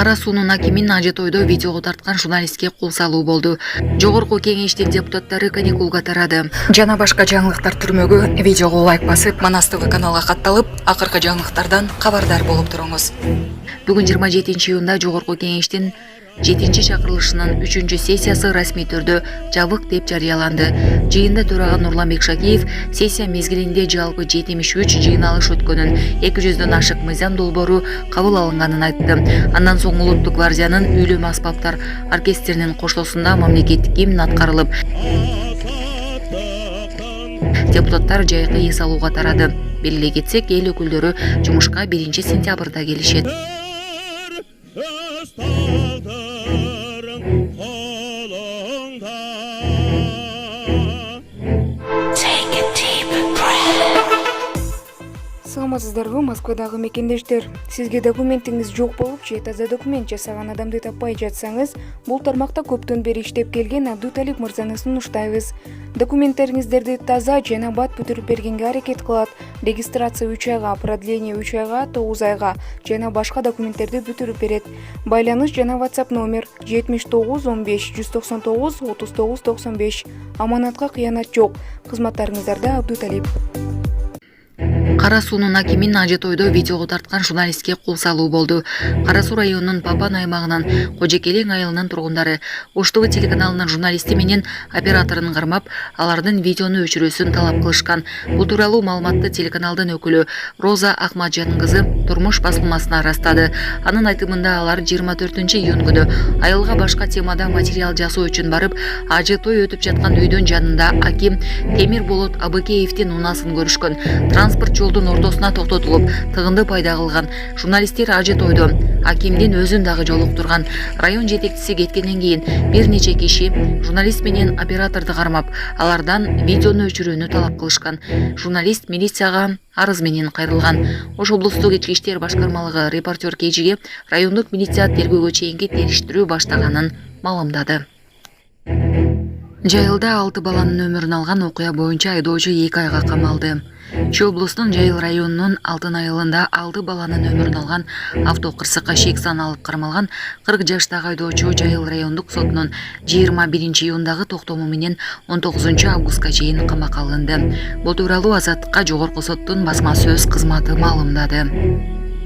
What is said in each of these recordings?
Кара суунун акимин ажы тойдо видеого тарткан журналистке кол салуу болду. Жогорку кеңештин депутаттары каникулга тарады. Жана башка жаңылыктар түрмөгү видеого лайк басып, Манас ТВ каналга катталып, акыркы жаңылыктардан кабардар болуп туруңуз. Бүгүн 27 июнда жогорку кеңештин 7-чи чакырылышынын 3-чү сессиясы расмий түрдө жабык деп жарыяланды. Жыйында төрага Нурланбек Шакеев сессия мезгилинде жалпы 73 жыйналыш өткөнүн, 200дөн ашык мыйзам долбоору кабыл алынганын айтты. Андан соң Улуттук гвардиянын үйлөм аспаптар оркестринин коштоосунда мамлекеттик гимн аткарылып, депутаттар жайкы эс алууга тарады. Белгилей кетсек, эл өкүлдөрү жумушка 1-сентябрда келишет. Саламатсыздарбы, Москвадагы мекендештер. Сизге документиңиз жок болуп же таза документ жасаган адамды таппай жатсаңыз, бул тармакта көптөн бери иштеп келген Абдуталип мырзаны сунуштайбыз. Документтериңиздерди таза жана бат бүтүрүп бергенге аракет кылат. Регистрация 3 айга, продление 3 айга, 9 айга жана башка документтерди бүтүрүп берет. Байланыш жана WhatsApp номер 79 15 199 39 95. Аманатка кыянат жок. Кызматтарыңыздарда Абдуталип. Кара суунун акимин ажы тойдо видеого тарткан журналистке кол салуу болду. Кара суу районунун Папан аймагынын Кожекелең айылынын тургундары Ош ТВ телеканалынын журналисти менен операторун кармап, алардын видеону өчүрүүсүн талап кылышкан. Бул тууралуу маалыматты телеканалдын өкүлү Роза Ахмаджанын кызы Турмуш басылмасына ырастады. Анын айтымында алар 24 июнь күнү айылга башка темада материал жасоо үчүн барып, ажы той өтүп жаткан үйдүн жанында аким Темир Болот Абыкеевдин унасын көрүшкөн. Транспорт жолдун ортосуна токтотулуп, тыгынды пайда кылган. Журналисттер ажы тойдо акимдин өзүн дагы жолуктурган. Район жетекчиси кеткенден кийин бир нече киши журналист менен операторду кармап, алардан видеону өчүрүүнү талап кылышкан. Журналист милицияга арыз менен кайрылган. Ош облустук ички иштер башкармалыгы репортер кежиге райондук милиция тергөөгө чейинки териштирүү баштаганын маалымдады. Жайылда 6 баланын өмүрүн алган окуя боюнча айдоочу 2 айга камалды. Чүй облустунун Жайыл районунун Алтын айылында 6 баланын өмүрүн алган автокырсыкка шек саналып кармалган 40 жаштагы айдоочу Жайыл райондук сотунун 21 июндагы токтому менен 19 августка чейин камакка алынды. Бул тууралуу Азаттыкка жогорку соттун басма сөз кызматы маалымдады.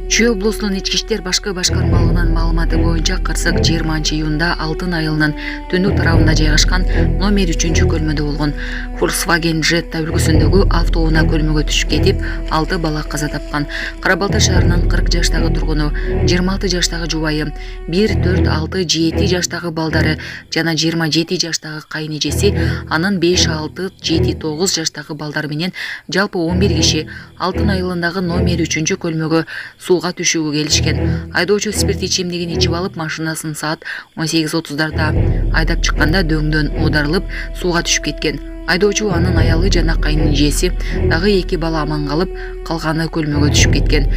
Чүй облусунун ички иштер башкармалыгынын маалыматы боюнча кырсык 20 июнда Алтын айылынын түндүк тарабында жайгашкан номер 3-көлмөдө болгон. Volkswagen Jetta үлгүсүндөгү автоунаа көлмөгө түшүп кетип, 6 бала каза тапкан. Кара Балта шаарынын 40 жаштагы тургуну, 26 жаштагы жубайы, 1, 4, 6, 7 жаштагы балдары жана 27 жаштагы кайнэжеси, анын 5, 6, 7, 9 жаштагы балдары менен жалпы 11 киши Алтын айылындагы номер 3-көлмөгө сууга түшүүгө келишкен. Айдоочу спирт ичимдигин ичип алып, машинасын саат 18:30дарда айдап чыкканда дөңдөн оодарылып, сууга түшүп кеткен. Айдоочу, анын аялы жана кайнэжеси дагы 2 бала аман калып, калганы көлмөгө түшүп кеткен.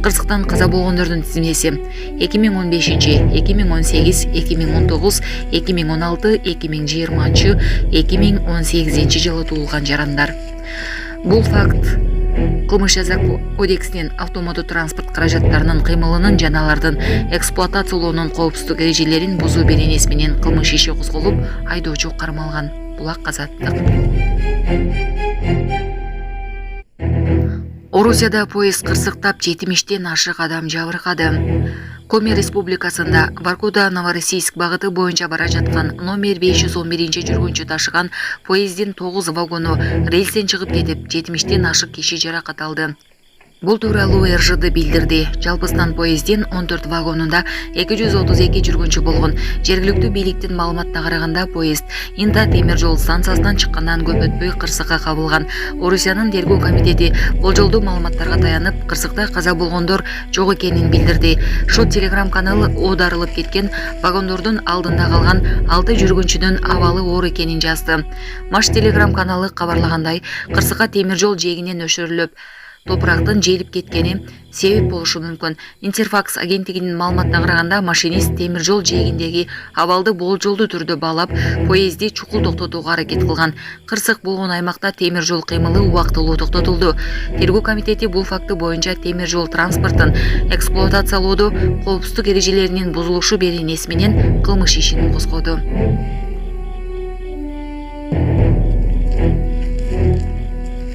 Кырсыктан каза болгондордун тизмеси 2015, 2018, 2019, 2016, 2020, 2018 жылы туулган жарандар. Бул факт Кылмыш жаза кодексинин автоматтуу транспорт каражаттарынын кыймылынын жана алардын эксплуатациялоонун коопсуздук эрежелерин бузуу беренеси менен кылмыш иши козголуп, айдоочу кармалган. Булак Азаттык. Орусияда поезд кырсыктап 70ден ашык адам жабыркады. Коми Республикасында Воркута Новороссийск багыты боюнча бара жаткан номер 511 жүргүнчү ташыган поездин 9 вагону рельстен чыгып кетип, 70ден ашык киши жаракат алды. Бул тууралуу РЖД билдирди. Жалпысынан поездин 14 вагонунда 232 жүргүнчү болгон. Жергиликтүү бийликтин маалыматына караганда, поезд Инта темир жол станциясынан чыккандан көп өтпөй кырсыкка кабылган. Орусиянын тергөө комитети болжолдуу маалыматтарга таянып, кырсыкта каза болгондор жок экенин билдирди. Шот телеграм каналы оодарылып кеткен вагондордун алдында калган 6 жүргүнчүнүн абалы оор экенин жазды. Маш телеграм каналы кабарлагандай, кырсыкка темир жол жээгинен өшүрүлүп, топурактын желип кеткени себеп болушу мүмкүн. Интерфакс агенттигинин маалыматына караганда, машинист темир жол жээгиндеги абалды болжолдуу түрдө баалап, поезди чукул токтотууга аракет кылган. Кырсык болгон аймакта темир жол кыймылы убактылуу токтотулду. Тергөө комитети бул факты боюнча темир жол транспортун эксплуатациялоодо коопсуздук эрежелеринин бузулушу беренеси менен кылмыш ишин козгоду.